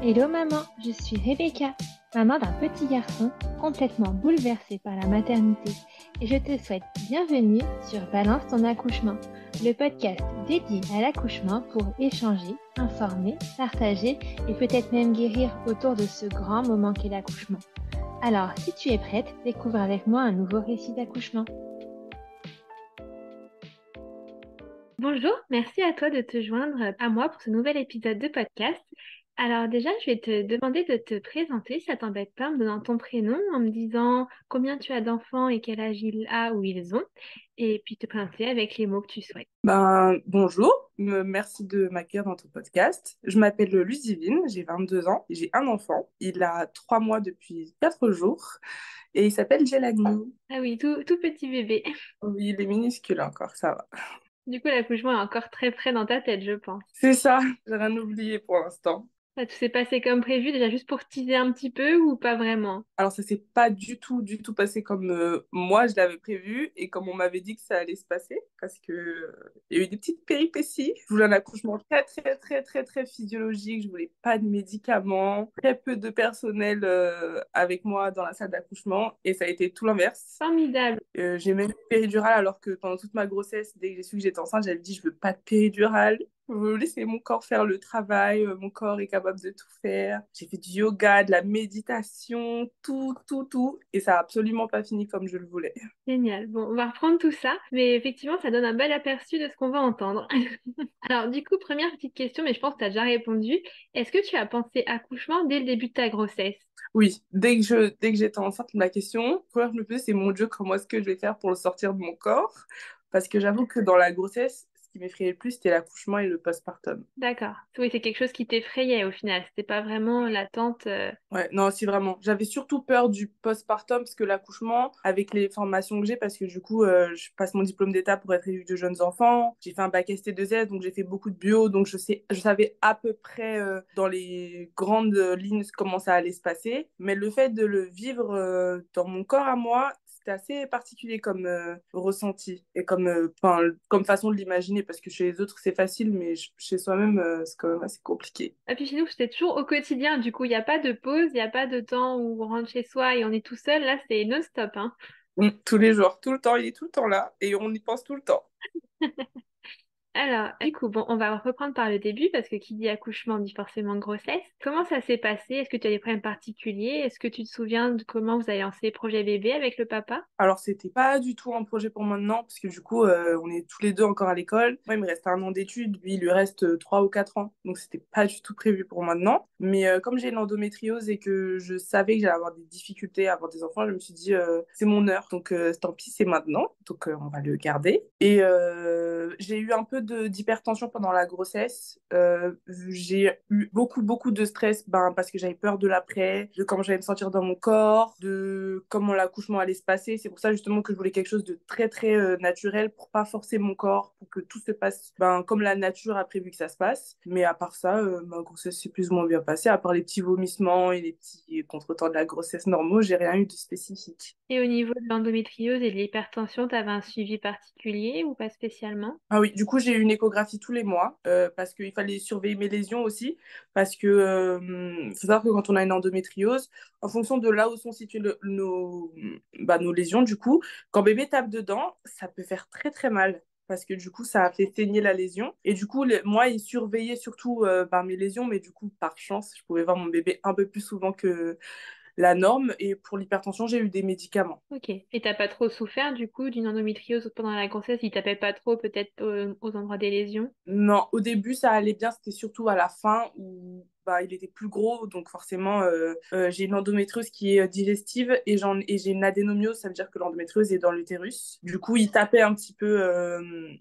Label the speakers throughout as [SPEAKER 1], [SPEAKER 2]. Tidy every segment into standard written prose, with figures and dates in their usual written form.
[SPEAKER 1] Hello maman, je suis Rebecca, maman d'un petit garçon complètement bouleversé par la maternité et je te souhaite bienvenue sur Balance ton accouchement, le podcast dédié à l'accouchement pour échanger, informer, partager et peut-être même guérir autour de ce grand moment qu'est l'accouchement. Alors, si tu es prête, découvre avec moi un nouveau récit d'accouchement. Bonjour, merci à toi de te joindre à moi pour ce nouvel épisode de podcast. Alors déjà, je vais te demander de te présenter, si ça t'embête pas, en me donnant ton prénom, en me disant combien tu as d'enfants et quel âge il a ou ils ont, et puis te présenter avec les mots que tu souhaites.
[SPEAKER 2] Bonjour, merci de m'accueillir dans ton podcast. Je m'appelle Ludivine, j'ai 22 ans, j'ai un enfant. Il a 3 mois depuis 4 jours et il s'appelle Jelani.
[SPEAKER 1] Ah oui, tout petit bébé.
[SPEAKER 2] Oui, il est minuscule encore, ça va.
[SPEAKER 1] Du coup, l'accouchement est encore très frais dans ta tête, je pense.
[SPEAKER 2] C'est ça, j'ai rien oublié pour l'instant.
[SPEAKER 1] Ça tout s'est passé comme prévu, déjà juste pour teaser un petit peu ou pas vraiment?
[SPEAKER 2] Alors, ça s'est pas du tout passé comme moi je l'avais prévu et comme on m'avait dit que ça allait se passer parce que il y a eu des petites péripéties. Je voulais un accouchement très physiologique. Je voulais pas de médicaments, très peu de personnel avec moi dans la salle d'accouchement et ça a été tout l'inverse.
[SPEAKER 1] Formidable.
[SPEAKER 2] J'ai même eu une péridurale alors que pendant toute ma grossesse, dès que j'ai su que j'étais enceinte, j'avais dit je veux pas de péridurale. Je veux laisser mon corps faire le travail. Mon corps est capable de tout faire. J'ai fait du yoga, de la méditation, tout. Et ça a absolument pas fini comme je le voulais.
[SPEAKER 1] Génial. Bon, on va reprendre tout ça, mais effectivement, ça donne un bel aperçu de ce qu'on va entendre. Alors, du coup, première petite question, mais je pense que tu as déjà répondu. Est-ce que tu as pensé accouchement dès le début de ta grossesse?
[SPEAKER 2] Oui, dès que j'étais enceinte, ma question, première que je me posais, c'est mon Dieu, comment est-ce que je vais faire pour le sortir de mon corps? Parce que j'avoue que dans la grossesse, ce qui m'effrayait le plus, c'était l'accouchement et le postpartum.
[SPEAKER 1] D'accord. Oui, c'est quelque chose qui t'effrayait au final. C'était pas vraiment l'attente.
[SPEAKER 2] Ouais, non, si vraiment. J'avais surtout peur du postpartum parce que l'accouchement, avec les formations que j'ai, parce que du coup, je passe mon diplôme d'état pour être éduque de jeunes enfants. J'ai fait un bac ST2S, donc j'ai fait beaucoup de bio, donc je savais à peu près dans les grandes lignes comment ça allait se passer. Mais le fait de le vivre dans mon corps à moi, c'était assez particulier comme ressenti et comme, comme façon de l'imaginer, parce que chez les autres, c'est facile, mais chez soi-même, c'est quand même assez compliqué.
[SPEAKER 1] Et puis chez nous, c'était toujours au quotidien. Du coup, il n'y a pas de pause, il n'y a pas de temps où on rentre chez soi et on est tout seul. Là, c'est non-stop, hein.
[SPEAKER 2] Tous les jours, tout le temps, il est tout le temps là et on y pense tout le temps.
[SPEAKER 1] Alors, du coup, bon, on va reprendre par le début parce que qui dit accouchement dit forcément grossesse. Comment ça s'est passé? Est-ce que tu as des problèmes particuliers? Est-ce que tu te souviens de comment vous avez lancé projet bébé avec le papa?
[SPEAKER 2] Alors, c'était pas du tout un projet pour maintenant, parce que du coup, on est tous les deux encore à l'école. Moi, il me reste un an d'études, lui, il lui reste 3 ou 4 ans. Donc, c'était pas du tout prévu pour maintenant. Mais comme j'ai l'endométriose et que je savais que j'allais avoir des difficultés à avoir des enfants, je me suis dit, c'est mon heure. Donc, tant pis, c'est maintenant. Donc, on va le garder. Et j'ai eu un peu d'hypertension pendant la grossesse. J'ai eu beaucoup de stress parce que j'avais peur de l'après, de comment j'allais me sentir dans mon corps, de comment l'accouchement allait se passer. C'est pour ça justement que je voulais quelque chose de très naturel pour pas forcer mon corps, pour que tout se passe comme la nature a prévu que ça se passe. Mais à part ça, ma grossesse s'est plus ou moins bien passée. À part les petits vomissements et les petits contretemps de la grossesse normaux, j'ai rien eu de spécifique.
[SPEAKER 1] Et au niveau de l'endométriose et de l'hypertension, tu avais un suivi particulier ou pas spécialement?
[SPEAKER 2] Ah oui, du coup, j'ai eu une échographie tous les mois parce qu'il fallait surveiller mes lésions aussi. Parce que, faut savoir que quand on a une endométriose, en fonction de là où sont situées nos lésions, du coup, quand bébé tape dedans, ça peut faire très mal. Parce que du coup, ça a fait saigner la lésion. Et du coup, moi, il surveillait surtout mes lésions, mais du coup, par chance, je pouvais voir mon bébé un peu plus souvent que la norme. Et pour l'hypertension, j'ai eu des médicaments.
[SPEAKER 1] Ok. Et t'as pas trop souffert du coup d'une endométriose pendant la grossesse? Il tapait pas trop peut-être aux endroits des lésions?
[SPEAKER 2] Non, au début, ça allait bien. C'était surtout à la fin où il était plus gros. Donc forcément, j'ai une endométriose qui est digestive et j'ai une adénomiose. Ça veut dire que l'endométriose est dans l'utérus. Du coup, il tapait un petit peu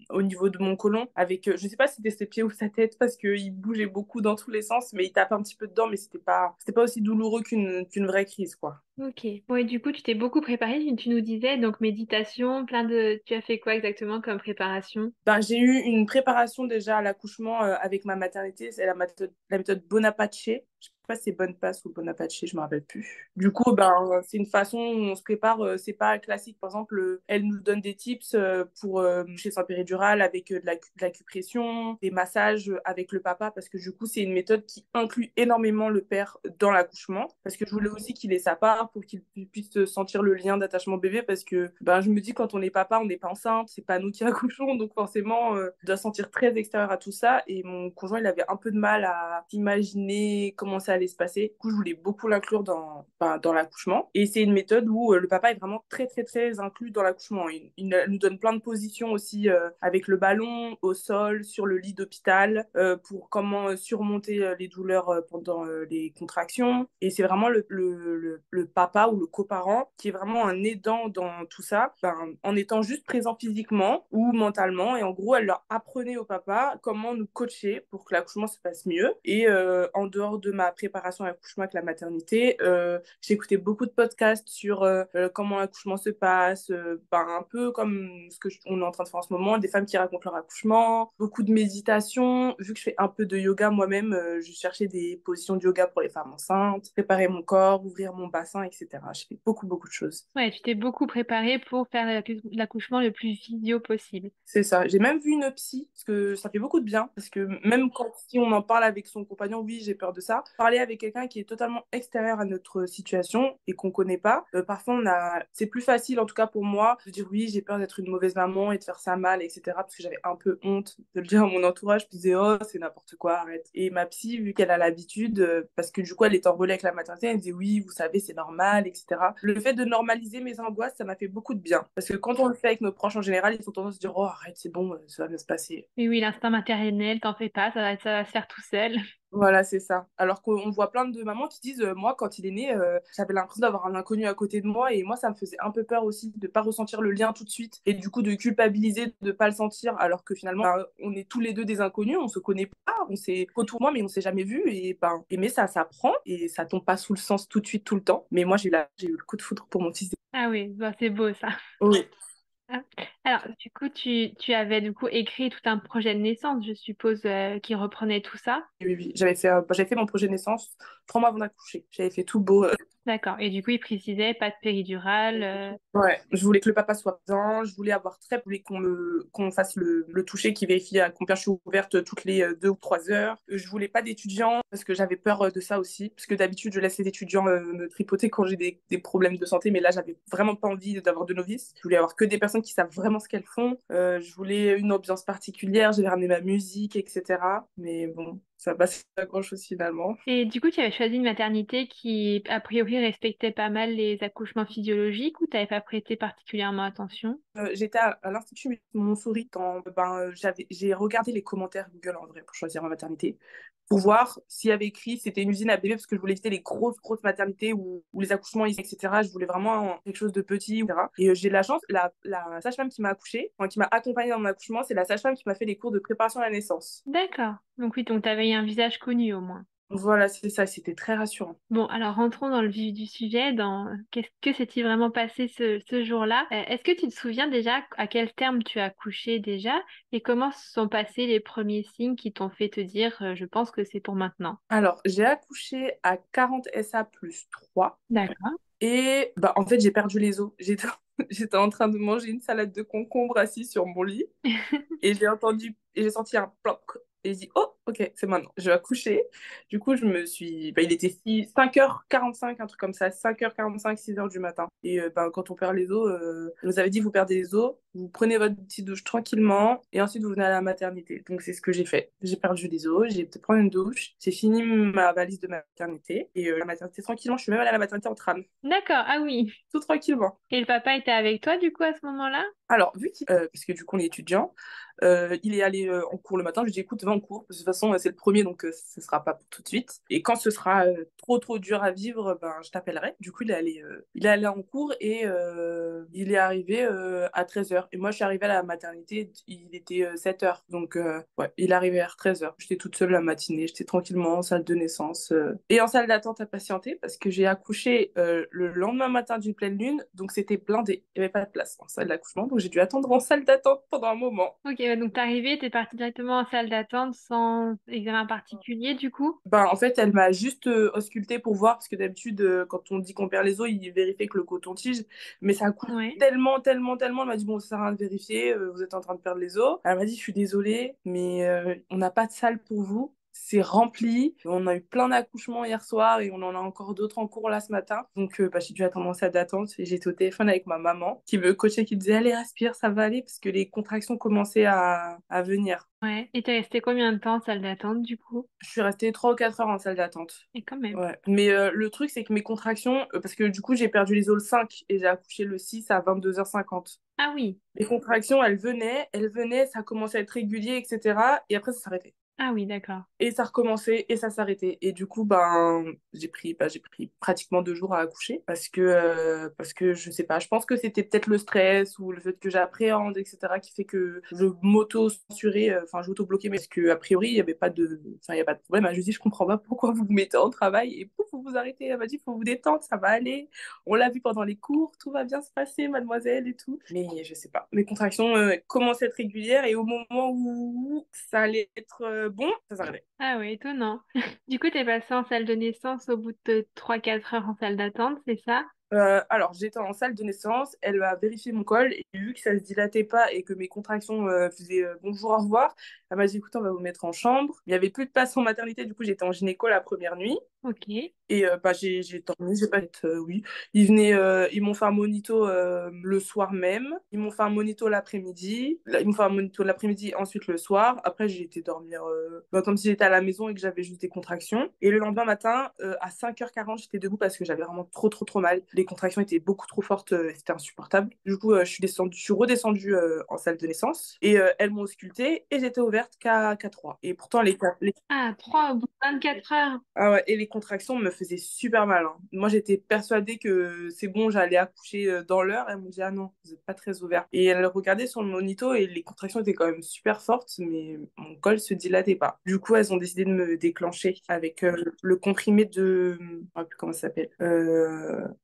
[SPEAKER 2] au niveau de mon côlon avec, je sais pas si c'était ses pieds ou sa tête parce qu'il bougeait beaucoup dans tous les sens, mais il tapait un petit peu dedans, mais c'était pas aussi douloureux qu'une vraie crise, quoi.
[SPEAKER 1] Ok. Bon, et du coup, tu t'es beaucoup préparé, tu nous disais, donc méditation, plein de... Tu as fait quoi exactement comme préparation?
[SPEAKER 2] J'ai eu une préparation déjà à l'accouchement avec ma maternité. C'est la méthode Bonaparte. Je sais pas si c'est Bonne Passe ou Bon Apache, je me rappelle plus. Du coup, ben, c'est une façon où on se prépare, c'est pas classique. Par exemple, elle nous donne des tips pour chez sein péridurale avec de l'acupression, des massages avec le papa, parce que du coup, c'est une méthode qui inclut énormément le père dans l'accouchement, parce que je voulais aussi qu'il ait sa part pour qu'il puisse sentir le lien d'attachement bébé, parce que ben, je me dis, quand on est papa, on n'est pas enceinte, c'est pas nous qui accouchons, donc forcément, on doit se sentir très extérieur à tout ça, et mon conjoint, il avait un peu de mal à imaginer comment ça allait se passer. Du coup, je voulais beaucoup l'inclure dans l'accouchement, et c'est une méthode où le papa est vraiment très, très, très inclus dans l'accouchement. Il nous donne plein de positions aussi avec le ballon, au sol, sur le lit d'hôpital, pour comment surmonter les douleurs pendant les contractions. Et c'est vraiment le papa ou le coparent qui est vraiment un aidant dans tout ça, ben, en étant juste présent physiquement ou mentalement. Et en gros, elle leur apprenait au papa comment nous coacher pour que l'accouchement se passe mieux. Et en dehors de ma préparation à l'accouchement avec la maternité, j'ai écouté beaucoup de podcasts sur comment l'accouchement se passe, ben, un peu comme on est en train de faire en ce moment, des femmes qui racontent leur accouchement, beaucoup de méditation. Vu que je fais un peu de yoga moi-même, je cherchais des positions de yoga pour les femmes enceintes, préparer mon corps, ouvrir mon bassin, etc. Je fais beaucoup, beaucoup de choses.
[SPEAKER 1] Ouais, tu t'es beaucoup préparée pour faire l'accouchement le plus physio possible.
[SPEAKER 2] C'est ça. J'ai même vu une psy, parce que ça fait beaucoup de bien. Parce que même quand si on en parle avec son compagnon, oui, j'ai peur de ça. Parler avec quelqu'un qui est totalement extérieur à notre situation et qu'on connaît pas, parfois c'est plus facile, en tout cas pour moi, de dire oui, j'ai peur d'être une mauvaise maman et de faire ça mal, etc. Parce que j'avais un peu honte de le dire à mon entourage. Je me disais, oh, c'est n'importe quoi, arrête. Et ma psy, vu qu'elle a l'habitude, parce que du coup, elle est en relais avec la maternité, elle me disait oui, vous savez, c'est normal, etc. Le fait de normaliser mes angoisses, ça m'a fait beaucoup de bien. Parce que quand on le fait avec nos proches en général, ils ont tendance à se dire, oh, arrête, c'est bon, ça va bien se passer.
[SPEAKER 1] Oui, oui, l'instinct maternel, t'en fais pas, ça va se faire tout seul.
[SPEAKER 2] Voilà, c'est ça. Alors qu'on voit plein de mamans qui disent, moi, quand il est né, j'avais l'impression d'avoir un inconnu à côté de moi et moi, ça me faisait un peu peur aussi de pas ressentir le lien tout de suite et du coup de culpabiliser de pas le sentir alors que finalement, ben, on est tous les deux des inconnus, on se connaît pas, on s'est autour de moi mais on s'est jamais vu et ben, aimer ça s'apprend et ça tombe pas sous le sens tout de suite tout le temps. Mais moi, j'ai eu le coup de foudre pour mon fils.
[SPEAKER 1] Ah oui, bah, c'est beau ça.
[SPEAKER 2] Oui.
[SPEAKER 1] Ah. Alors, du coup, tu avais du coup écrit tout un projet de naissance, je suppose, qui reprenait tout ça.
[SPEAKER 2] Oui, oui. J'avais fait mon projet de naissance 3 mois avant d'accoucher. J'avais fait tout beau.
[SPEAKER 1] D'accord. Et du coup, il précisait pas de péridurale.
[SPEAKER 2] Ouais, je voulais que le papa soit présent, je voulais avoir très, je voulais qu'on fasse le toucher qui vérifie à combien je suis ouverte toutes les 2 ou 3 heures. Je voulais pas d'étudiants parce que j'avais peur de ça aussi, parce que d'habitude je laisse les étudiants me tripoter quand j'ai des problèmes de santé, mais là j'avais vraiment pas envie d'avoir de novices. Je voulais avoir que des personnes qui savent vraiment ce qu'elles font. Je voulais une ambiance particulière, j'avais ramené ma musique, etc. Mais bon, ça passe pas grand-chose finalement.
[SPEAKER 1] Et du coup, tu avais choisi une maternité qui, a priori, respectait pas mal les accouchements physiologiques ou t'avais pas prêté particulièrement attention?
[SPEAKER 2] J'étais à l'Institut Montsouris quand j'ai regardé les commentaires Google en vrai pour choisir ma maternité, pour voir s'il y avait écrit c'était une usine à bébé, parce que je voulais éviter les grosses, grosses maternités où les accouchements, etc. Je voulais vraiment quelque chose de petit, etc. Et j'ai de la chance, la sage-femme qui m'a accouchée, enfin, qui m'a accompagnée dans mon accouchement, c'est la sage-femme qui m'a fait les cours de préparation à la naissance.
[SPEAKER 1] D'accord. Donc oui, donc t'avais un visage connu au moins.
[SPEAKER 2] Voilà, c'est ça, c'était très rassurant.
[SPEAKER 1] Bon, alors rentrons dans le vif du sujet, dans qu'est-ce que s'est-il vraiment passé ce jour-là? Est-ce que tu te souviens déjà à quel terme tu as accouché déjà et comment se sont passés les premiers signes qui t'ont fait te dire je pense que c'est pour maintenant?
[SPEAKER 2] Alors, j'ai accouché à 40 SA plus 3.
[SPEAKER 1] D'accord.
[SPEAKER 2] Et bah, en fait, j'ai perdu les os. J'étais en train de manger une salade de concombre assis sur mon lit. Et j'ai senti un ploc. Et j'ai dit, oh, ok, c'est maintenant. Je vais accoucher. Du coup, il était 5h45, un truc comme ça, 5h45, 6h du matin. Et ben, quand on perd les os, on nous avait dit, vous perdez les os, vous prenez votre petite douche tranquillement, et ensuite vous venez à la maternité. Donc, c'est ce que j'ai fait. J'ai perdu les os, j'ai été prendre une douche, j'ai fini ma valise de maternité, et la maternité tranquillement, je suis même allée à la maternité en tram,
[SPEAKER 1] D'accord, ah oui.
[SPEAKER 2] tout tranquillement.
[SPEAKER 1] Et le papa était avec toi du coup à ce moment-là?
[SPEAKER 2] Alors, parce que du coup, on est étudiant, il est allé en cours le matin. Je lui ai dit, écoute, va en cours. De toute façon, c'est le premier, donc ce sera pas pour tout de suite. Et quand ce sera trop, trop dur à vivre, ben, je t'appellerai. Du coup, il est allé en cours et il est arrivé à 13h. Et moi, je suis arrivée à la maternité, il était 7h. Donc, ouais, il est arrivé vers 13h. J'étais toute seule la matinée, j'étais tranquillement en salle de naissance et en salle d'attente à patienter parce que j'ai accouché le lendemain matin d'une pleine lune. Donc, c'était blindé. Il n'y avait pas de place en salle d'accouchement. Donc, j'ai dû attendre en salle d'attente pendant un moment.
[SPEAKER 1] Ok, ouais, donc t'es arrivée, t'es partie directement en salle d'attente examen particulier du coup?
[SPEAKER 2] Ben, en fait, elle m'a juste ausculté pour voir, parce que d'habitude, quand on dit qu'on perd les os, il vérifie que le coton-tige, mais ça coule
[SPEAKER 1] Ouais.
[SPEAKER 2] tellement, tellement, tellement. Elle m'a dit, bon, ça sert à rien de vérifier, vous êtes en train de perdre les os. Elle m'a dit, je suis désolée, mais on n'a pas de salle pour vous. C'est rempli. On a eu plein d'accouchements hier soir et on en a encore d'autres en cours là ce matin. Donc, bah, j'ai dû attendre en salle d'attente et j'étais au téléphone avec ma maman qui me coachait, qui me disait, allez, respire, ça va aller, parce que les contractions commençaient à venir.
[SPEAKER 1] Ouais. Et t'es resté combien de temps en salle d'attente du coup?
[SPEAKER 2] Je suis restée 3 ou 4 heures en salle d'attente.
[SPEAKER 1] Et quand même.
[SPEAKER 2] Ouais. Mais le truc, c'est que mes contractions, parce que du coup, j'ai perdu les os le 5 et j'ai accouché le 6 à 22h50.
[SPEAKER 1] Ah oui.
[SPEAKER 2] Les contractions, elles venaient, ça commençait à être régulier, etc. Et après, ça s'arrêtait.
[SPEAKER 1] Ah oui, d'accord.
[SPEAKER 2] Et ça recommençait et ça s'arrêtait. Et du coup, ben, j'ai pris pratiquement 2 jours à accoucher parce que je sais pas, je pense que c'était peut-être le stress ou le fait que j'appréhende, etc., qui fait que je m'auto-censurais, enfin, j'auto-bloquais, mais parce que, a priori, il n'y avait pas de, enfin, il y a pas de problème. Je lui dis, je comprends pas pourquoi vous vous mettez en travail et pouf, vous vous arrêtez. Elle m'a dit, faut vous détendre, ça va aller. On l'a vu pendant les cours, tout va bien se passer, mademoiselle et tout. Mais je sais pas. Mes contractions commençaient à être régulières et au moment où ça allait être bon, ça s'arrêtait.
[SPEAKER 1] Ah oui, étonnant. Du coup, t'es passé en salle de naissance au bout de 3 4 heures en salle d'attente, c'est ça?
[SPEAKER 2] Alors, j'étais en salle de naissance, elle a vérifié mon col et vu que ça se dilatait pas et que mes contractions faisaient bonjour, au revoir, elle m'a dit écoute, on va vous mettre en chambre. Il n'y avait plus de place en maternité, du coup, j'étais en gynéco la première nuit.
[SPEAKER 1] Ok.
[SPEAKER 2] Et bah, j'ai dormi, j'ai pas être, oui. Ils m'ont fait un monito le soir même. Ils m'ont fait un monito l'après-midi. Là, ils m'ont fait un monito l'après-midi, ensuite le soir. Après, j'ai été dormir bah, comme si j'étais à la maison et que j'avais juste des contractions. Et le lendemain matin, à 5h40, j'étais debout parce que j'avais vraiment trop, trop, trop mal. Les contractions étaient beaucoup trop fortes, c'était insupportable. Du coup, je suis redescendue en salle de naissance et elles m'ont auscultée et j'étais ouverte qu'à 3. Et pourtant,
[SPEAKER 1] Ah, 3 au bout de 24 heures.
[SPEAKER 2] ah ouais, et les contractions me faisaient super mal, hein. Moi, j'étais persuadée que c'est bon, j'allais accoucher dans l'heure. Elles m'ont dit, ah non, vous n'êtes pas très ouvert. Et elles regardaient sur le monito et les contractions étaient quand même super fortes, mais mon col se dilatait pas. Du coup, elles ont décidé de me déclencher avec le comprimé de... Je sais plus comment ça s'appelle.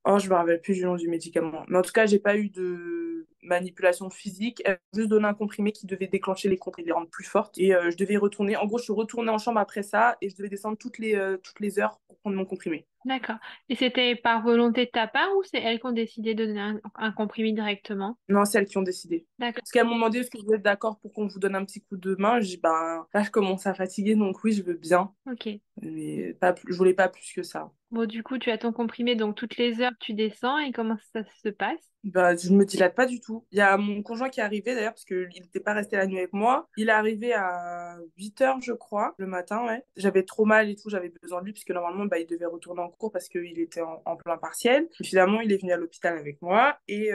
[SPEAKER 2] Oh, je me rappelle plus du nom du médicament. Mais en tout cas, j'ai pas eu de manipulation physique. Elle m'a juste donné un comprimé qui devait déclencher les contractions et les rendre plus fortes. Et je devais y retourner. En gros, je suis retournée en chambre après ça et je devais descendre toutes les heures pour prendre mon comprimé.
[SPEAKER 1] D'accord. Et c'était par volonté de ta part ou c'est elles qui ont décidé de donner un comprimé directement?
[SPEAKER 2] Non, c'est elles qui ont décidé.
[SPEAKER 1] D'accord.
[SPEAKER 2] Parce qu'elles m'ont demandé est-ce que vous êtes d'accord pour qu'on vous donne un petit coup de main. J'ai dit, ben, là, je commence à fatiguer, donc oui, je veux bien.
[SPEAKER 1] Ok.
[SPEAKER 2] Mais pas plus, je voulais pas plus que ça.
[SPEAKER 1] Bon, du coup, tu as ton comprimé, donc toutes les heures, tu descends et comment ça se passe?
[SPEAKER 2] Bah, je me dilate pas du tout. Il y a mon conjoint qui est arrivé d'ailleurs, parce qu'il n'était pas resté la nuit avec moi. Il est arrivé à 8h, je crois, le matin, ouais. J'avais trop mal et tout, j'avais besoin de lui, puisque normalement, bah, il devait retourner en cours parce qu'il était en plein partiel. Et finalement, il est venu à l'hôpital avec moi et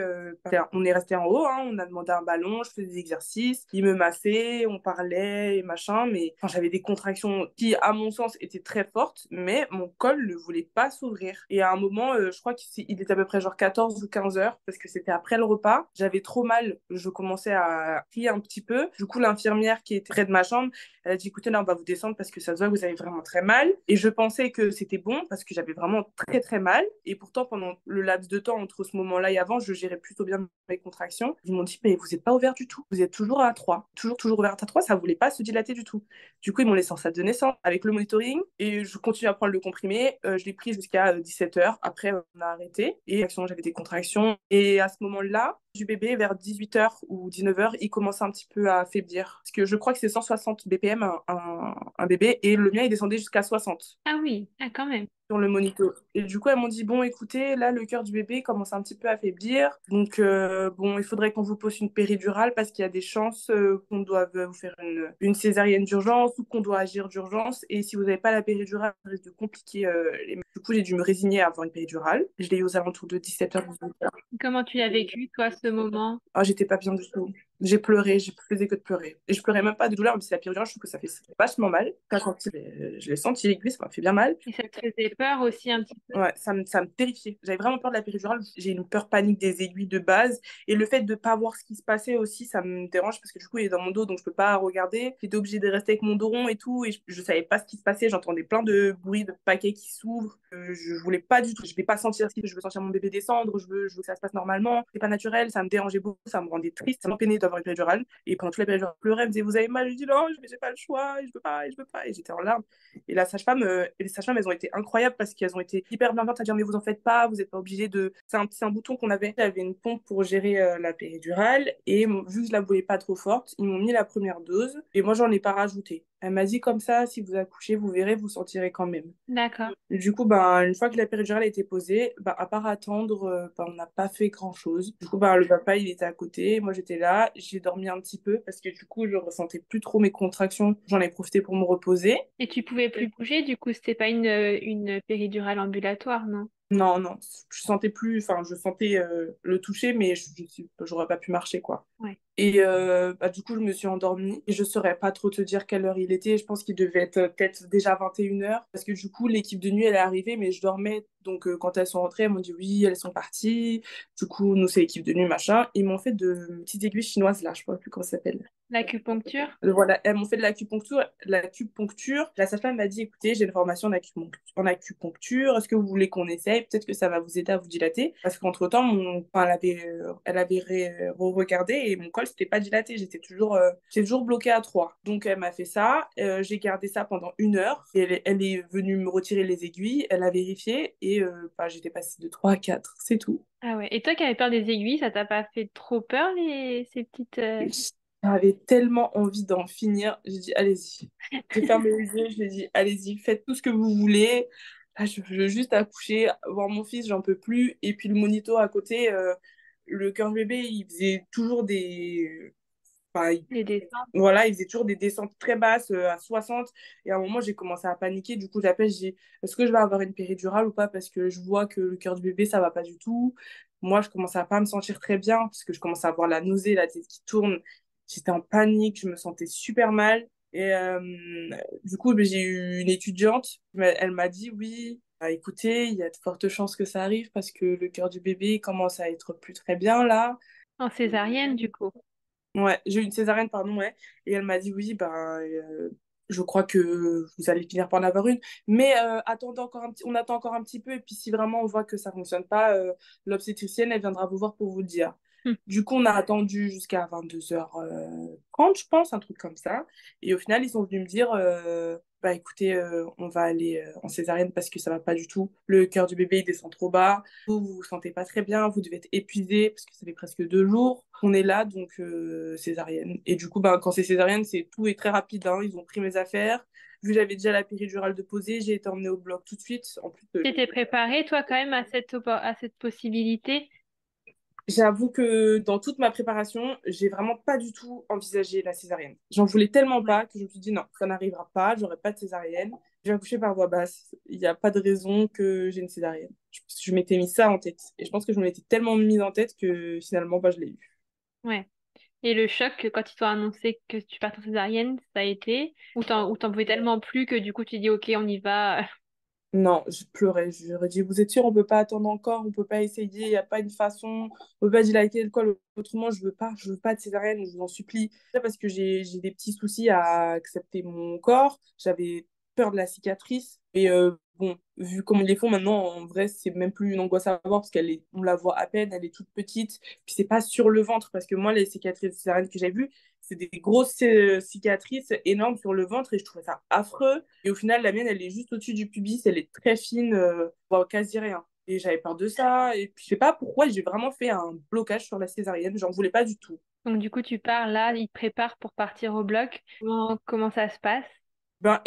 [SPEAKER 2] on est resté en haut, hein, on a demandé un ballon, je faisais des exercices, il me massait, on parlait et machin, mais enfin, j'avais des contractions qui, à mon sens, étaient très fortes, mais mon col ne voulait pas s'ouvrir. Et à un moment, je crois qu'il était à peu près genre 14 ou 15 heures, parce que c'était après le repas. J'avais trop mal, je commençais à crier un petit peu. Du coup, l'infirmière qui était près de ma chambre, elle a dit, écoutez, là, on va vous descendre parce que ça se voit que vous avez vraiment très mal. Et je pensais que c'était bon parce que j'avais vraiment très, très mal. Et pourtant, pendant le laps de temps entre ce moment-là et avant, je gérais plutôt bien mes contractions. Ils m'ont dit, mais vous n'êtes pas ouvert du tout. Vous êtes toujours à 3. Toujours ouverte à 3. Ça ne voulait pas se dilater du tout. Du coup, ils m'ont laissé en salle de naissance avec le monitoring et je continue à prendre le comprimé. Je l'ai pris jusqu'à 17h. Après, on a arrêté et j'avais des contractions. Et à ce moment-là, du bébé, vers 18h ou 19h, il commençait un petit peu à faiblir. Parce que je crois que c'est 160 BPM un bébé et le mien, il descendait jusqu'à 60
[SPEAKER 1] Ah oui, ah quand même.
[SPEAKER 2] sur le monito. Et du coup, elles m'ont dit, bon, écoutez, là, le cœur du bébé commence un petit peu à faiblir. Donc, bon, il faudrait qu'on vous pose une péridurale parce qu'il y a des chances qu'on doive vous faire une césarienne d'urgence ou qu'on doit agir d'urgence. Et si vous n'avez pas la péridurale, ça risque de compliquer Du coup, j'ai dû me résigner à avoir une péridurale. Je l'ai eu aux alentours de 17h, 18h.
[SPEAKER 1] Comment tu l'as vécu, toi, ce moment?
[SPEAKER 2] Ah, j'étais pas bien du tout. J'ai pleuré, je faisais que de pleurer. Et je pleurais même pas de douleur, même si la péridurale, je trouve que ça fait vachement mal. Quand je l'ai senti, l'aiguille, ça m'a fait bien mal.
[SPEAKER 1] Et ça te faisait peur aussi un petit peu?
[SPEAKER 2] Ouais, ça me terrifiait. J'avais vraiment peur de la péridurale. J'ai une peur panique des aiguilles de base. Et le fait de pas voir ce qui se passait aussi, ça me dérange parce que du coup, il est dans mon dos, donc je peux pas regarder. J'étais obligée de rester avec mon dos rond et tout. Et je savais pas ce qui se passait. J'entendais plein de bruits de paquets qui s'ouvrent. Je voulais pas du tout. Je vais pas sentir ce qui... Je veux sentir mon bébé descendre. Je veux que ça se passe normalement. C'est pas naturel. Ça me dérangeait beaucoup. Ça me rendait triste. Ça m'empêchait avoir une péridurale. Et pendant toute la péridurale, je pleurais, elle me disait, vous avez mal? Je dis non, j'ai pas le choix, je peux pas, je peux pas. Et j'étais en larmes. Et les sages-femmes, elles ont été incroyables parce qu'elles ont été hyper bienveillantes à dire, mais vous en faites pas, vous n'êtes pas obligé de. C'est un bouton qu'on avait. Il y avait une pompe pour gérer la péridurale. Et vu que je la voulais pas trop forte, ils m'ont mis la première dose. Et moi, j'en ai pas rajouté. Elle m'a dit comme ça, si vous accouchez, vous verrez, vous sentirez quand même.
[SPEAKER 1] D'accord.
[SPEAKER 2] Du coup, ben, une fois que la péridurale a été posée, ben, à part attendre, ben, on n'a pas fait grand-chose. Du coup, ben, le papa, il était à côté, moi j'étais là, j'ai dormi un petit peu parce que du coup, je ressentais plus trop mes contractions. J'en ai profité pour me reposer.
[SPEAKER 1] Et tu pouvais plus bouger, du coup, c'était pas une péridurale ambulatoire, non?
[SPEAKER 2] Non, non, je sentais plus, enfin, je sentais le toucher, mais j'aurais pas pu marcher, quoi.
[SPEAKER 1] Ouais.
[SPEAKER 2] Et bah, du coup, je me suis endormie. Et je saurais pas trop te dire quelle heure il était. Je pense qu'il devait être peut-être déjà 21h. Parce que du coup, l'équipe de nuit, elle est arrivée, mais je dormais. Donc, quand elles sont rentrées, elles m'ont dit oui, elles sont parties. Du coup, nous, c'est l'équipe de nuit, machin. Ils m'ont fait de petites aiguilles chinoises, là, je sais pas plus comment ça s'appelle.
[SPEAKER 1] L'acupuncture?
[SPEAKER 2] Voilà, elles m'ont fait de l'acupuncture. L'acupuncture, la sage-femme m'a dit, écoutez, j'ai une formation en acupuncture. Est-ce que vous voulez qu'on essaye? Peut-être que ça va vous aider à vous dilater. Parce qu'entre-temps, enfin, elle avait regardé et mon col, c'était pas dilaté. J'étais toujours bloquée à 3. Donc, elle m'a fait ça. J'ai gardé ça pendant 1 heure. Et elle est venue me retirer les aiguilles. Elle a vérifié et bah, j'étais passée de 3 à 4. C'est tout.
[SPEAKER 1] Ah ouais. Et toi qui avais peur des aiguilles, ça t'a pas fait trop peur, ces petites...
[SPEAKER 2] J'avais tellement envie d'en finir. J'ai dit, allez-y. J'ai fermé les yeux, je lui ai dit, allez-y, faites tout ce que vous voulez. Là, je veux juste accoucher, voir mon fils, j'en peux plus. Et puis le monito à côté, le cœur bébé, il faisait toujours des. Enfin,
[SPEAKER 1] Les descentes?
[SPEAKER 2] voilà, il faisait toujours des descentes très basses à 60. Et à un moment, j'ai commencé à paniquer. Du coup, j'appelle, je dis, est-ce que je vais avoir une péridurale ou pas? Parce que je vois que le cœur du bébé, ça va pas du tout. Moi, je commençais à pas me sentir très bien parce que je commençais à avoir la nausée, la tête qui tourne. J'étais en panique, je me sentais super mal. Et du coup, ben, j'ai eu une étudiante, mais elle m'a dit, oui, bah, écoutez, il y a de fortes chances que ça arrive parce que le cœur du bébé commence à être plus très bien là.
[SPEAKER 1] En césarienne, du coup.
[SPEAKER 2] Ouais, j'ai eu une césarienne, pardon, ouais. Et elle m'a dit, oui, ben, je crois que vous allez finir par en avoir une. Mais attendez encore on attend encore un petit peu. Et puis si vraiment on voit que ça fonctionne pas, l'obstétricienne, elle viendra vous voir pour vous le dire.
[SPEAKER 1] Hmm.
[SPEAKER 2] Du coup, on a attendu jusqu'à 22h30, je pense, un truc comme ça. Et au final, ils sont venus me dire, bah écoutez, on va aller en césarienne parce que ça va pas du tout. Le cœur du bébé, il descend trop bas. Vous vous sentez pas très bien, vous devez être épuisé parce que ça fait presque 2 jours. On est là, donc césarienne. Et du coup, ben, quand c'est césarienne, tout est très rapide, hein. Ils ont pris mes affaires. Vu que j'avais déjà la péridurale de poser, j'ai été emmenée au bloc tout de suite. En plus,
[SPEAKER 1] T'étais préparée, toi, quand même, à cette possibilité?
[SPEAKER 2] j'avoue que dans toute ma préparation, j'ai vraiment pas du tout envisagé la césarienne. J'en voulais tellement
[SPEAKER 1] Ouais.
[SPEAKER 2] pas que je me suis dit non, ça n'arrivera pas, j'aurai pas de césarienne. Je vais accoucher par voie basse. Il n'y a pas de raison que j'ai une césarienne. Je m'étais mis ça en tête. Et je pense que je me l'étais tellement mise en tête que finalement, bah, je l'ai eu.
[SPEAKER 1] Ouais. Et le choc, quand ils t'ont annoncé que tu partais en césarienne, ça a été? Ou t'en pouvais tellement plus que du coup tu dis ok, on y va.
[SPEAKER 2] Non, je pleurais. Je leur ai dit, vous êtes sûr, on peut pas attendre encore, on peut pas essayer, il n'y a pas une façon, on peut pas dilater le col. Autrement, je veux pas de césarienne, je vous en supplie. Parce que j'ai des petits soucis à accepter mon corps. J'avais peur de la cicatrice. Et bon, vu comme ils les font maintenant, en vrai, c'est même plus une angoisse à voir parce on la voit à peine, elle est toute petite. Puis c'est pas sur le ventre parce que moi, les cicatrices césariennes que j'ai vues, c'est des grosses cicatrices énormes sur le ventre et je trouvais ça affreux. Et au final, la mienne, elle est juste au-dessus du pubis, elle est très fine, on voit quasi rien. Et j'avais peur de ça. Et puis, je sais pas pourquoi, j'ai vraiment fait un blocage sur la césarienne. J'en voulais pas du tout.
[SPEAKER 1] Donc du coup tu pars là, ils te préparent pour partir au bloc. Comment ça se passe?
[SPEAKER 2] Ben,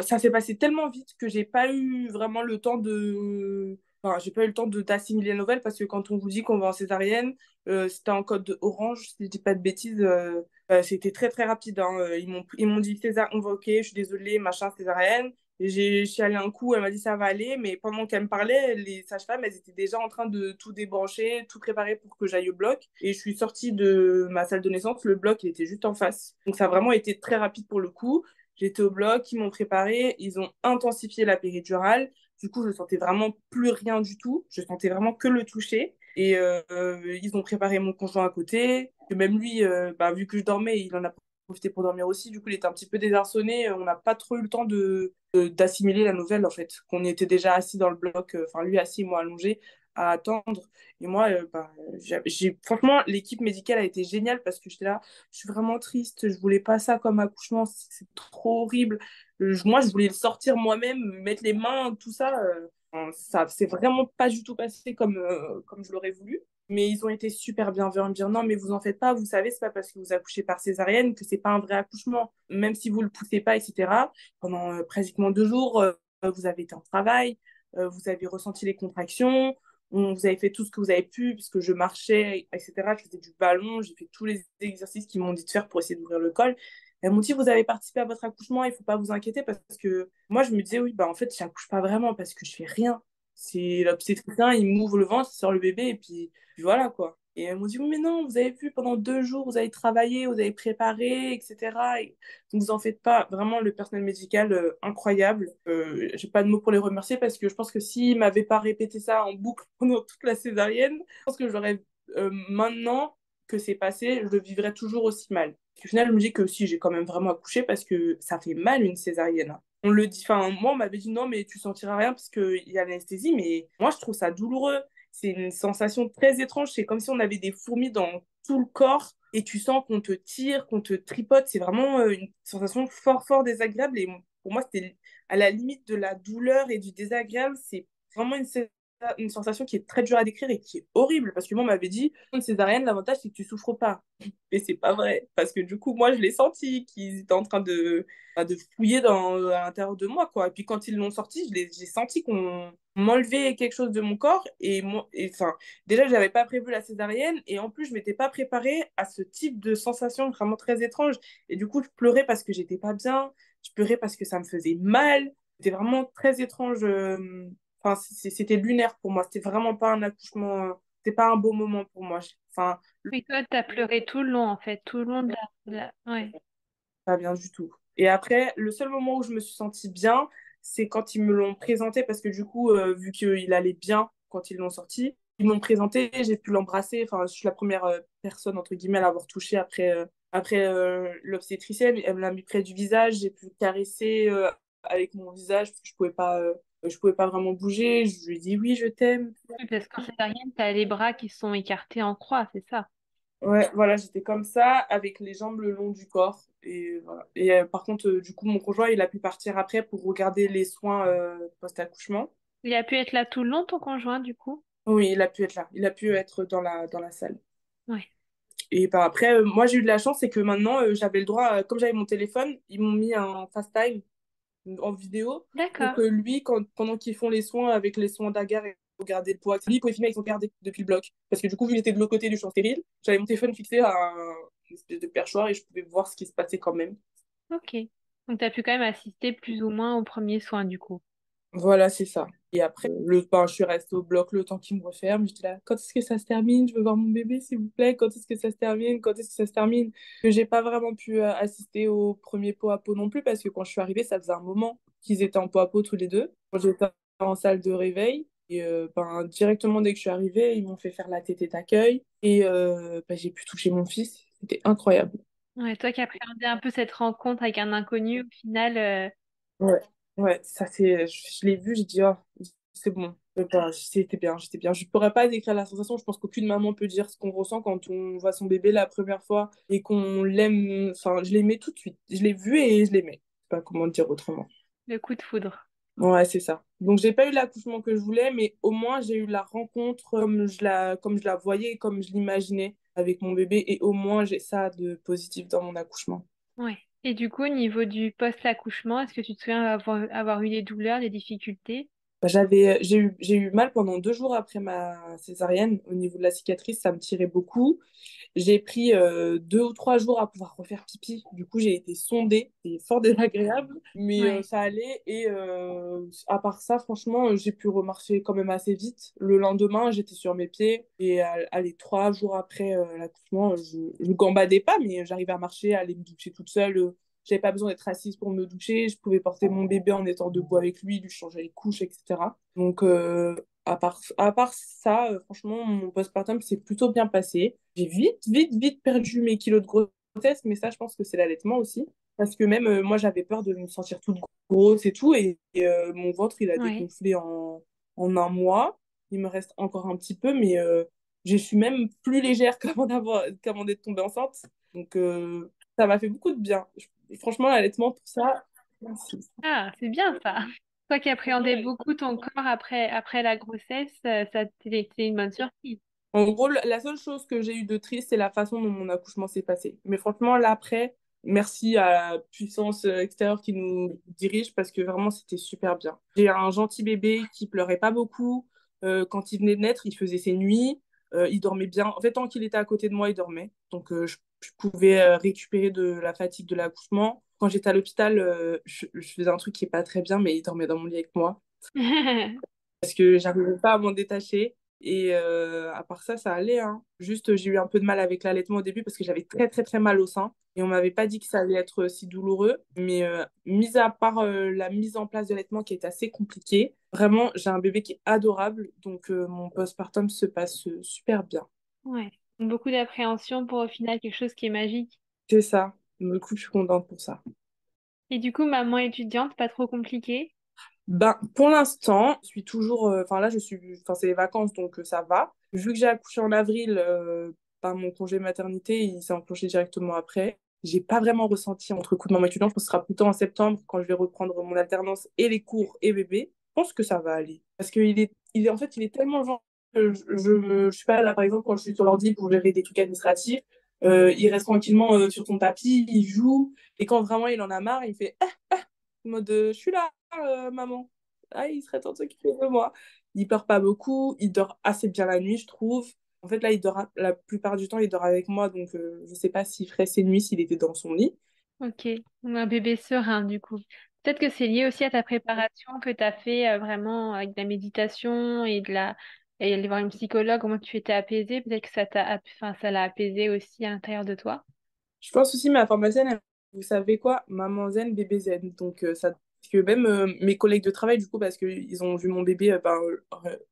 [SPEAKER 2] ça s'est passé tellement vite que j'ai pas eu vraiment le temps de. Enfin, j'ai pas eu le temps d'assimiler la nouvelle parce que quand on vous dit qu'on va en césarienne, c'était en code orange, si je dis pas de bêtises, c'était très très rapide, hein. Ils m'ont dit on va ok, je suis désolée, machin, césarienne. Et je suis allée un coup, elle m'a dit ça va aller, mais pendant qu'elle me parlait, les sages-femmes, elles étaient déjà en train de tout débrancher, tout préparer pour que j'aille au bloc. Et je suis sortie de ma salle de naissance, le bloc, il était juste en face. Donc ça a vraiment été très rapide pour le coup. J'étais au bloc, ils m'ont préparé, ils ont intensifié la péridurale. Du coup, je sentais vraiment plus rien du tout. Je sentais vraiment que le toucher. Et ils ont préparé mon conjoint à côté. Et même lui, bah, vu que je dormais, il en a profité pour dormir aussi. Du coup, il était un petit peu désarçonné. On n'a pas trop eu le temps d'assimiler la nouvelle, en fait. Qu'on était déjà assis dans le bloc, enfin lui assis, moi allongé. à attendre. Et moi, franchement, l'équipe médicale a été géniale parce que j'étais là, je suis vraiment triste, je voulais pas ça comme accouchement, c'est trop horrible. Moi, je voulais le sortir moi-même, mettre les mains, tout ça. Ça c'est vraiment pas du tout passé comme je l'aurais voulu. Mais ils ont été super bienveillants, me dire non, mais vous en faites pas, vous savez, c'est pas parce que vous accouchez par césarienne que c'est pas un vrai accouchement, même si vous le poussez pas, etc. Pendant pratiquement 2 jours, vous avez été en travail, vous avez ressenti les contractions, vous avez fait tout ce que vous avez pu, puisque je marchais, etc. Je faisais du ballon, j'ai fait tous les exercices qu'ils m'ont dit de faire pour essayer d'ouvrir le col. Elles m'ont dit, vous avez participé à votre accouchement, il faut pas vous inquiéter, parce que moi, je me disais, oui, bah en fait, j'accouche pas vraiment, parce que je fais rien. C'est l'obstétricien, il m'ouvre le ventre, il sort le bébé, et puis voilà, quoi. Et elles m'ont dit, oui, mais non, vous avez vu, pendant 2 jours, vous avez travaillé, vous avez préparé, etc. Donc, vous en faites pas. Vraiment, le personnel médical, incroyable. J'ai pas de mots pour les remercier parce que je pense que s'ils m'avaient pas répété ça en boucle pendant toute la césarienne, je pense que j'aurais, maintenant que c'est passé, je le vivrais toujours aussi mal. Au final, je me dis que si, j'ai quand même vraiment accouché parce que ça fait mal une césarienne. On le dit, enfin, moi, on m'avait dit non, mais tu sentiras rien parce qu'il y a l'anesthésie, mais moi, je trouve ça douloureux. C'est une sensation très étrange. C'est comme si on avait des fourmis dans tout le corps et tu sens qu'on te tire, qu'on te tripote. C'est vraiment une sensation fort, fort désagréable. Et pour moi, c'était à la limite de la douleur et du désagréable. C'est vraiment une sensation qui est très dure à décrire et qui est horrible. Parce que moi, on m'avait dit, une césarienne, l'avantage, c'est que tu souffres pas. Mais c'est pas vrai. Parce que du coup, moi, je l'ai senti qu'ils étaient en train de fouiller à l'intérieur de moi, quoi. Et puis quand ils l'ont sorti, j'ai senti qu'on m'enlevait quelque chose de mon corps. Enfin, déjà, je n'avais pas prévu la césarienne. Et en plus, je m'étais pas préparée à ce type de sensation vraiment très étrange. Et du coup, je pleurais parce que j'étais pas bien. Je pleurais parce que ça me faisait mal. C'était vraiment très étrange. Enfin, c'était lunaire pour moi. C'était vraiment pas un accouchement. C'était pas un beau moment pour moi. Enfin,
[SPEAKER 1] Oui, toi, t'as pleuré tout le long, en fait, tout le long Ouais.
[SPEAKER 2] pas bien du tout. Et après, le seul moment où je me suis sentie bien, c'est quand ils me l'ont présenté, parce que du coup, vu qu'il allait bien quand ils l'ont sorti, ils m'ont présenté, j'ai pu l'embrasser. Enfin, je suis la première personne, entre guillemets, à l'avoir touché après l'obstétricienne. Elle me l'a mis près du visage, j'ai pu le caresser avec mon visage, parce que je pouvais pas vraiment bouger. Je lui ai dit oui, je t'aime.
[SPEAKER 1] Oui, parce qu'en césarienne, t'as les bras qui sont écartés en croix, c'est ça.
[SPEAKER 2] Ouais, voilà, j'étais comme ça, avec les jambes le long du corps. Et, voilà. Et par contre, du coup, mon conjoint, il a pu partir après pour regarder les soins post-accouchement.
[SPEAKER 1] Il a pu être là tout le long, ton conjoint, du coup?
[SPEAKER 2] Oui, il a pu être là. Il a pu être dans la salle.
[SPEAKER 1] Ouais.
[SPEAKER 2] Et bah, après, moi, j'ai eu de la chance, c'est que maintenant, j'avais le droit, comme j'avais mon téléphone, ils m'ont mis un FaceTime en vidéo. Donc,
[SPEAKER 1] D'accord.
[SPEAKER 2] lui, pendant qu'ils font les soins avec les soins d'Agar, il faut garder le poids. Lui, il pouvait filmer avec son regardé depuis le bloc. Parce que du coup, vu qu'il était de l'autre côté du champ stérile, j'avais mon téléphone fixé à une espèce de perchoir et je pouvais voir ce qui se passait quand même.
[SPEAKER 1] Ok. Donc, t'as pu quand même assister plus ou moins aux premiers soins, du coup.
[SPEAKER 2] Voilà, c'est ça. Et après, je suis restée au bloc le temps qu'il me referme. J'étais là, quand est-ce que ça se termine? Je veux voir mon bébé, s'il vous plaît. Quand est-ce que ça se termine? Quand est-ce que ça se termine? Que j'ai pas vraiment pu assister au premier pot à pot non plus, parce que quand je suis arrivée, ça faisait un moment qu'ils étaient en pot à pot tous les deux. Quand j'étais en salle de réveil, et directement dès que je suis arrivée, ils m'ont fait faire la tétée d'accueil. Et j'ai pu toucher mon fils. C'était incroyable.
[SPEAKER 1] Ouais, toi qui appréhendais un peu cette rencontre avec un inconnu, au final,
[SPEAKER 2] Ouais, ouais, ça c'est, je l'ai vu, j'ai dit, oh, c'est bon. C'était bien, j'étais bien. Je pourrais pas décrire la sensation. Je pense qu'aucune maman peut dire ce qu'on ressent quand on voit son bébé la première fois et qu'on l'aime. Enfin, je l'aimais tout de suite. Je l'ai vu et je l'aimais. Je sais pas comment dire autrement.
[SPEAKER 1] le coup de foudre.
[SPEAKER 2] Ouais, c'est ça. Donc, j'ai pas eu l'accouchement que je voulais, mais au moins, j'ai eu la rencontre comme je la voyais, comme je l'imaginais avec mon bébé. Et au moins, j'ai ça de positif dans mon accouchement.
[SPEAKER 1] Ouais. Et du coup, au niveau du post-accouchement, est-ce que tu te souviens avoir eu des douleurs, des difficultés?
[SPEAKER 2] Bah, j'ai eu mal pendant 2 jours après ma césarienne. Au niveau de la cicatrice, ça me tirait beaucoup. J'ai pris 2 ou 3 jours à pouvoir refaire pipi. Du coup, j'ai été sondée. C'est fort désagréable, mais
[SPEAKER 1] Ouais.
[SPEAKER 2] ça allait. Et à part ça, franchement, j'ai pu remarcher quand même assez vite. Le lendemain, j'étais sur mes pieds. Et allez, 3 jours après l'accouchement, je gambadais pas, mais j'arrivais à marcher, à aller me doucher toute seule. J'avais pas besoin d'être assise pour me doucher. Je pouvais porter mon bébé en étant debout avec lui, lui changer les couches, etc. Donc, à part ça, franchement, mon postpartum s'est plutôt bien passé. J'ai vite, vite, vite perdu mes kilos de grossesse, mais ça, je pense que c'est l'allaitement aussi. Parce que même moi, j'avais peur de me sentir toute grosse et tout. Et mon ventre, il a
[SPEAKER 1] Ouais.
[SPEAKER 2] dégonflé en un mois. Il me reste encore un petit peu, mais je suis même plus légère qu'avant d'être tombée enceinte. Donc, ça m'a fait beaucoup de bien. Franchement, l'allaitement, pour ça, merci.
[SPEAKER 1] Ah, c'est bien ça. Toi qui appréhendais beaucoup ton corps après la grossesse, c'est une bonne surprise.
[SPEAKER 2] En gros, la seule chose que j'ai eu de triste, c'est la façon dont mon accouchement s'est passé. Mais franchement, là, après, merci à la puissance extérieure qui nous dirige parce que vraiment, c'était super bien. J'ai un gentil bébé qui pleurait pas beaucoup. Quand il venait de naître, il faisait ses nuits. Il dormait bien. En fait, tant qu'il était à côté de moi, il dormait. Donc, je pouvais récupérer de la fatigue de l'accouchement. Quand j'étais à l'hôpital, je faisais un truc qui est pas très bien, mais il dormait dans mon lit avec moi parce que j'arrivais pas à m'en détacher. Et à part ça, ça allait, hein. Juste, j'ai eu un peu de mal avec l'allaitement au début parce que j'avais très, très, très mal au sein. Et on m'avait pas dit que ça allait être si douloureux. Mais mis à part la mise en place de l'allaitement qui est assez compliquée, vraiment, j'ai un bébé qui est adorable. Donc, mon postpartum se passe super bien.
[SPEAKER 1] Ouais. Beaucoup d'appréhension pour au final quelque chose qui est magique.
[SPEAKER 2] C'est ça. Du coup, je suis contente pour ça.
[SPEAKER 1] Et du coup, maman étudiante, pas trop compliqué.
[SPEAKER 2] Ben, pour l'instant, je suis toujours. Enfin, là, enfin, c'est les vacances, donc ça va. Vu que j'ai accouché en avril, ben, mon congé maternité, il s'est enclenché directement après. J'ai pas vraiment ressenti entre coups de maman étudiante. Je pense que ce sera plutôt en septembre quand je vais reprendre mon alternance et les cours et bébé. Je pense que ça va aller. Parce en fait, il est tellement genre. Je suis pas là, par exemple, quand je suis sur l'ordi pour gérer des trucs administratifs. Il reste tranquillement sur son tapis, il joue. Et quand vraiment il en a marre, il fait en mode je suis là, maman. Ah, il serait temps de s'occuper de moi. Il pleure pas beaucoup, il dort assez bien la nuit, je trouve. En fait, là, il dort la plupart du temps, il dort avec moi, donc je sais pas s'il ferait ses nuits s'il était dans son lit.
[SPEAKER 1] Ok. Donc, un bébé serein, du coup. Peut-être que c'est lié aussi à ta préparation que tu as fait vraiment avec de la méditation et aller voir une psychologue, au moins tu étais apaisée. Peut-être que enfin, ça l'a apaisé aussi à l'intérieur de toi.
[SPEAKER 2] Je pense aussi, ma pharmacienne, vous savez quoi? Maman zen, bébé zen. Donc, ça. Parce que même mes collègues de travail, du coup, parce qu'ils ont vu mon bébé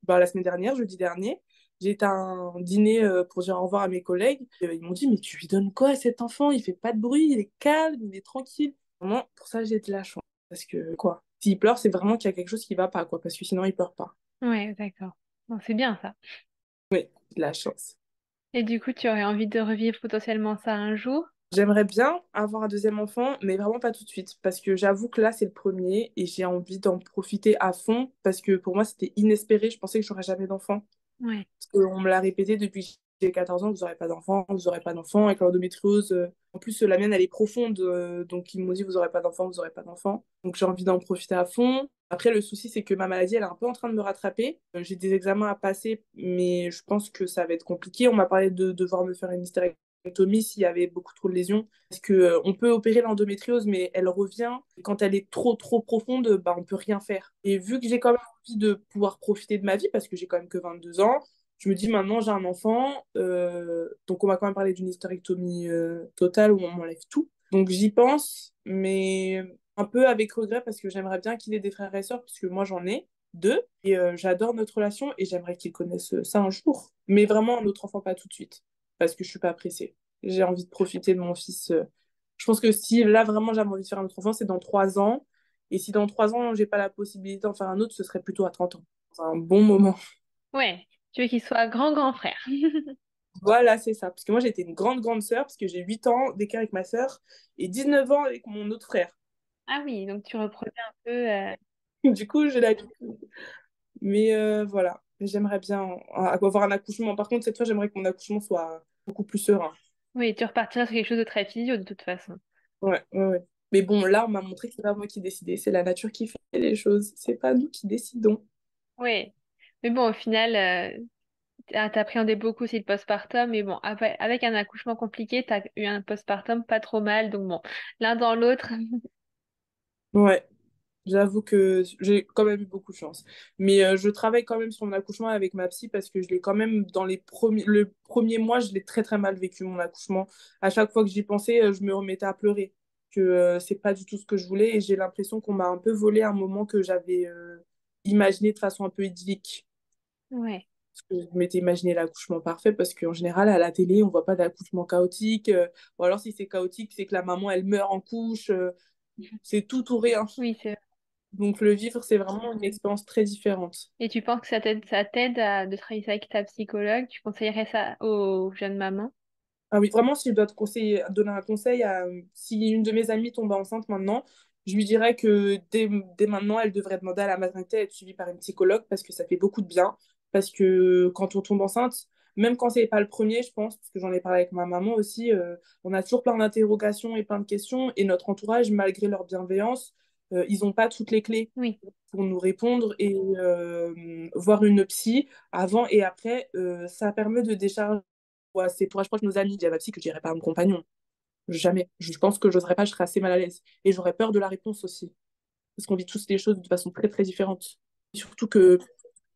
[SPEAKER 2] la semaine dernière, jeudi dernier, j'ai été à un dîner pour dire au revoir à mes collègues. Ils m'ont dit, mais tu lui donnes quoi à cet enfant? Il fait pas de bruit, il est calme, il est tranquille. Vraiment, pour ça, j'ai de la chance. Parce que, quoi, s'il pleure, c'est vraiment qu'il y a quelque chose qui va pas, quoi. Parce que sinon, il pleure pas.
[SPEAKER 1] Ouais, d'accord. Bon, c'est bien ça.
[SPEAKER 2] Oui, de la chance.
[SPEAKER 1] Et du coup, tu aurais envie de revivre potentiellement ça un jour?
[SPEAKER 2] J'aimerais bien avoir un deuxième enfant, mais vraiment pas tout de suite, parce que j'avoue que là, c'est le premier et j'ai envie d'en profiter à fond, parce que pour moi, c'était inespéré. Je pensais que j'aurais jamais d'enfant.
[SPEAKER 1] Ouais.
[SPEAKER 2] Parce qu'on me l'a répété depuis que j'ai 14 ans, vous n'aurez pas d'enfant, vous n'aurez pas d'enfant. Avec l'endométriose, en plus, la mienne, elle est profonde, donc ils m'ont dit, vous n'aurez pas d'enfant, vous n'aurez pas d'enfant. Donc j'ai envie d'en profiter à fond. Après, le souci, c'est que ma maladie, elle est un peu en train de me rattraper. J'ai des examens à passer, mais je pense que ça va être compliqué. On m'a parlé de devoir me faire une hystérectomie s'il y avait beaucoup trop de lésions. Parce que, on peut opérer l'endométriose, mais elle revient. Et quand elle est trop, trop profonde, bah, on peut rien faire. Et vu que j'ai quand même envie de pouvoir profiter de ma vie, parce que j'ai quand même que 22 ans, je me dis maintenant j'ai un enfant, donc on m'a quand même parlé d'une hystérectomie totale où on m'enlève tout. Donc j'y pense, mais un peu avec regret parce que j'aimerais bien qu'il ait des frères et sœurs, puisque moi j'en ai deux, et j'adore notre relation et j'aimerais qu'ils connaissent ça un jour. Mais vraiment un autre enfant pas tout de suite, parce que je suis pas pressée. J'ai envie de profiter de mon fils. Je pense que si là vraiment j'avais envie de faire un autre enfant, c'est dans 3 ans. Et si dans 3 ans j'ai pas la possibilité d'en faire un autre, ce serait plutôt à 30 ans. C'est un bon moment.
[SPEAKER 1] Ouais. Tu veux qu'il soit grand, grand frère.
[SPEAKER 2] Voilà, c'est ça. Parce que moi, j'ai été une grande, grande sœur, parce que j'ai 8 ans d'écart avec ma sœur et 19 ans avec mon autre frère.
[SPEAKER 1] Ah oui, donc tu reprenais un peu.
[SPEAKER 2] Du coup, j'ai la. Mais voilà, j'aimerais bien avoir un accouchement. Par contre, cette fois, j'aimerais que mon accouchement soit beaucoup plus serein.
[SPEAKER 1] Oui, tu repartiras sur quelque chose de très physio de toute façon.
[SPEAKER 2] Ouais, ouais, ouais. Mais bon, là, on m'a montré que c'est pas moi qui décidais, c'est la nature qui fait les choses. C'est pas nous qui décidons.
[SPEAKER 1] Oui. Mais bon, au final, t'appréhendais beaucoup aussi le postpartum. Mais bon, avec un accouchement compliqué, t'as eu un postpartum pas trop mal. Donc bon, l'un dans l'autre.
[SPEAKER 2] Ouais, j'avoue que j'ai quand même eu beaucoup de chance. Mais je travaille quand même sur mon accouchement avec ma psy parce que je l'ai quand même, dans le premier mois, je l'ai très très mal vécu, mon accouchement. À chaque fois que j'y pensais, je me remettais à pleurer. Que c'est pas du tout ce que je voulais et j'ai l'impression qu'on m'a un peu volé un moment que j'avais imaginé de façon un peu idyllique.
[SPEAKER 1] Ouais.
[SPEAKER 2] Parce que je m'étais imaginé l'accouchement parfait parce qu'en général, à la télé, on voit pas d'accouchement chaotique. Ou alors, si c'est chaotique, c'est que la maman, elle meurt en couche. C'est tout ou rien.
[SPEAKER 1] Oui, c'est vrai.
[SPEAKER 2] Donc le vivre, c'est vraiment une expérience très différente.
[SPEAKER 1] Et tu penses que ça t'aide de travailler ça avec ta psychologue? Tu conseillerais ça aux jeunes mamans?
[SPEAKER 2] Ah oui, vraiment, si je dois te conseiller, donner un conseil, si une de mes amies tombe enceinte maintenant, je lui dirais que dès maintenant, elle devrait demander à la maternité d'être suivie par une psychologue parce que ça fait beaucoup de bien. Parce que quand on tombe enceinte, même quand c'est pas le premier, je pense, parce que j'en ai parlé avec ma maman aussi, on a toujours plein d'interrogations et plein de questions. Et notre entourage, malgré leur bienveillance, ils n'ont pas toutes les clés
[SPEAKER 1] Oui.
[SPEAKER 2] pour nous répondre et voir une psy avant et après, ça permet de décharger. Ouais, c'est pour proche de nos amis, il y a ma psy que je dirais pas à mon compagnon. Jamais. Je pense que j'oserais pas, je serais assez mal à l'aise. Et j'aurais peur de la réponse aussi. Parce qu'on vit tous les choses de façon très très différente. Et surtout que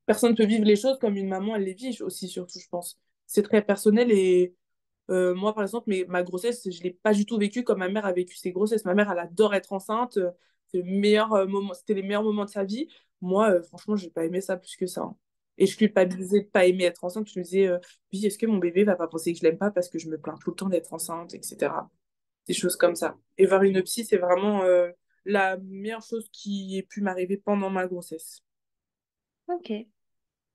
[SPEAKER 2] personne ne peut vivre les choses comme une maman, elle les vit aussi, surtout, je pense. C'est très personnel et moi, par exemple, ma grossesse, je l'ai pas du tout vécue comme ma mère a vécu ses grossesses. Ma mère, elle adore être enceinte. C'est le meilleur moment, c'était les meilleurs moments de sa vie. Moi, franchement, j'ai pas aimé ça plus que ça, hein. Et je culpabilisais de pas aimer être enceinte. Je me disais, oui, est-ce que mon bébé va pas penser que je l'aime pas parce que je me plains tout le temps d'être enceinte, etc. Des choses comme ça. Et voir une psy, c'est vraiment la meilleure chose qui ait pu m'arriver pendant ma grossesse.
[SPEAKER 1] Ok.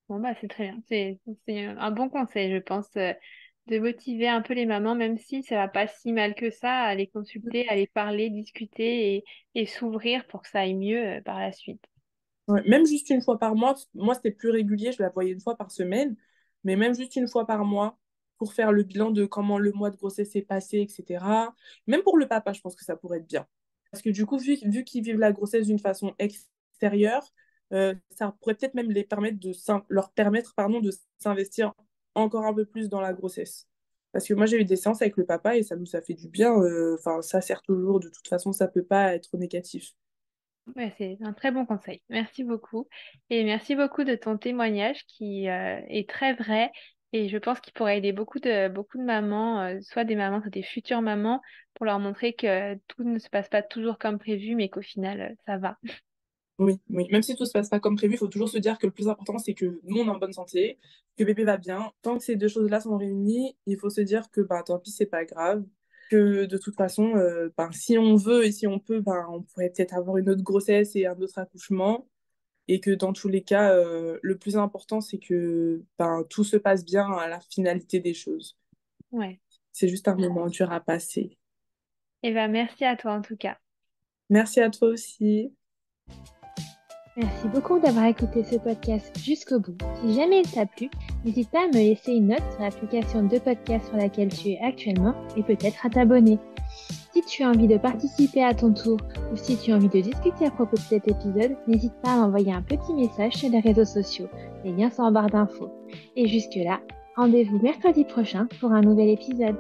[SPEAKER 1] Bon, bah, c'est très bien. C'est un bon conseil, je pense, de motiver un peu les mamans, même si ça va pas si mal que ça, à les consulter, à les parler, discuter et s'ouvrir pour que ça aille mieux, par la suite.
[SPEAKER 2] Ouais, même juste une fois par mois, moi c'était plus régulier, je la voyais une fois par semaine, mais même juste une fois par mois pour faire le bilan de comment le mois de grossesse s'est passé, etc. Même pour le papa, je pense que ça pourrait être bien. Parce que du coup, vu qu'ils vivent la grossesse d'une façon extérieure, ça pourrait peut-être même leur permettre pardon, de s'investir encore un peu plus dans la grossesse. Parce que moi, j'ai eu des séances avec le papa et ça nous a fait du bien. Enfin, ça sert toujours. De toute façon, ça peut pas être négatif.
[SPEAKER 1] Ouais, c'est un très bon conseil. Merci beaucoup. Et merci beaucoup de ton témoignage qui est très vrai. Et je pense qu'il pourrait aider beaucoup de mamans, soit des mamans, soit des futures mamans, pour leur montrer que tout ne se passe pas toujours comme prévu, mais qu'au final, ça va.
[SPEAKER 2] Oui, oui. Même si tout se passe pas comme prévu, il faut toujours se dire que le plus important, c'est que nous, on est en bonne santé, que bébé va bien. Tant que ces deux choses-là sont réunies, il faut se dire que bah, tant pis, c'est pas grave. Que de toute façon, ben, si on veut et si on peut, ben, on pourrait peut-être avoir une autre grossesse et un autre accouchement. Et que dans tous les cas, le plus important, c'est que ben, tout se passe bien à la finalité des choses.
[SPEAKER 1] Ouais.
[SPEAKER 2] C'est juste un moment dur à passer.
[SPEAKER 1] Et ben merci à toi en tout cas.
[SPEAKER 2] Merci à toi aussi.
[SPEAKER 1] Merci beaucoup d'avoir écouté ce podcast jusqu'au bout. Si jamais il t'a plu, n'hésite pas à me laisser une note sur l'application de podcast sur laquelle tu es actuellement et peut-être à t'abonner. Si tu as envie de participer à ton tour ou si tu as envie de discuter à propos de cet épisode, n'hésite pas à m'envoyer un petit message sur les réseaux sociaux. Les liens sont en barre d'infos. Et jusque-là, rendez-vous mercredi prochain pour un nouvel épisode.